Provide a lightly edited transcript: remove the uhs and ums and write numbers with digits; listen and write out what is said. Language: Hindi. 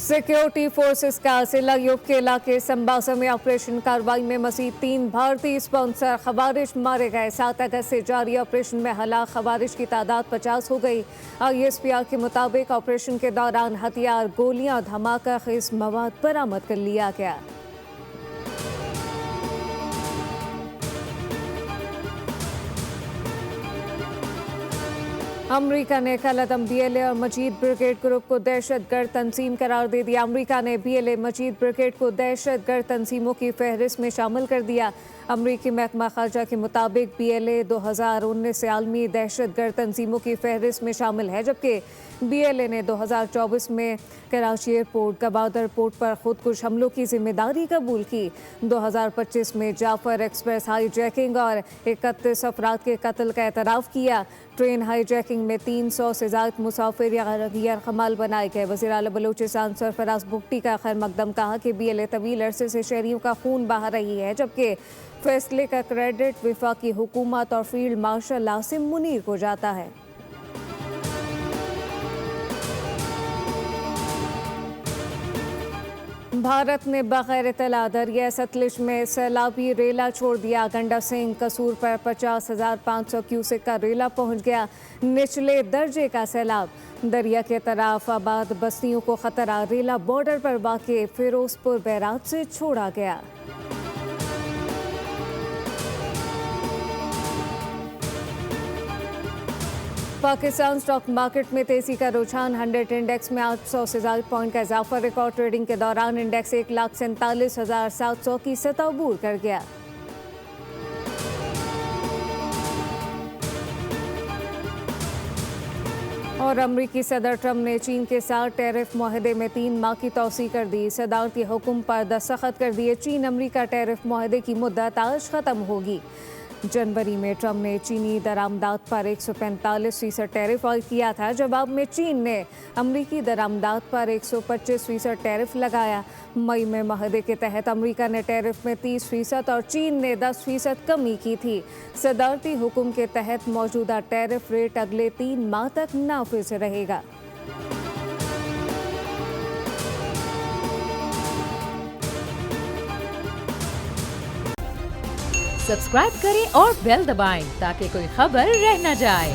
सिक्योरिटी फोर्सेस का जिला युग के इलाके संबासा में ऑपरेशन कार्रवाई में मजीद 3 भारतीय स्पॉन्सर खवारिश मारे गए। 7 अगस्त से जारी ऑपरेशन में हलाक खवारिश की तादाद 50 हो गई। ISPR के मुताबिक ऑपरेशन के दौरान हथियार, गोलियां, धमाका खेज मवाद बरामद कर लिया गया। अमेरिका ने कलअदम BLA और मजीद ब्रिगेड ग्रुप को दहशतगर्द तंजीम करार दे दिया। अमेरिका ने BLA मजीद ब्रिगेड को दहशतगर्द तंजीमों की फहरिस्त में शामिल कर दिया। अमरीकी महकमा खारजा के मुताबिक BLA 2019 से आलमी दहशतगर्द तंजीमों की फहरिस्त में शामिल है, जबकि BLA ने 2024 में कराची एयरपोर्ट, गवादर पोर्ट पर खुदकुश हमलों की जिम्मेदारी कबूल की। 2025 में जाफर एक्सप्रेस हाईजैकिंग और 31 अफराद के कत्ल का एतराफ़ किया। ट्रेन हाईजैकिंग में 300 से ज़ायद मुसाफिर या खमाल बनाए गए। वज़ीर आला बलूचिस्तान सरफराज बुगटी का खैर मकदम कहा कि BLA तवील अरसे से शहरियों का खून बहा रही है, जबकि फैसले का क्रेडिट वफाकी हुकूमत और फील्ड मार्शल आसिम मुनीर को जाता है। भारत ने बगैर इत्तला दरिया सतलुज में सैलाबी रेला छोड़ दिया। गंडा सिंह कसूर पर 50,500 क्यूसेक का रेला पहुंच गया। निचले दर्जे का सैलाब, दरिया के तरफ आबाद बस्तियों को खतरा। रेला बॉर्डर पर वाक़े फिरोजपुर बैराज से छोड़ा गया। पाकिस्तान स्टॉक मार्केट में तेजी का रुझान। 100 इंडेक्स में 800 से ज़्यादा पॉइंट का इजाफा। रिकॉर्ड ट्रेडिंग के दौरान इंडेक्स 1,47,700 की सतह अबूर कर गया। और अमरीकी सदर ट्रंप ने चीन के साथ टैरिफ मुआहदे में 3 माह की तौसी कर दी। सदारती हुक्म पर दस्तखत कर दिए। चीन अमरीका टैरिफ मुआहदे की मुद्दत आज ख़त्म होगी। जनवरी में ट्रंप ने चीनी दरामदात पर 145% टैरिफ आयद किया था। जवाब में चीन ने अमरीकी दरामदात पर 125% टैरिफ लगाया। मई में मुआहदे के तहत अमरीका ने टैरिफ में 30% और चीन ने 10% कमी की थी। सदारती हुक्म के तहत मौजूदा टैरिफ रेट अगले 3 माह तक नाफिज रहेगा। सब्सक्राइब करें और बेल दबाएं ताकि कोई खबर रह न जाए।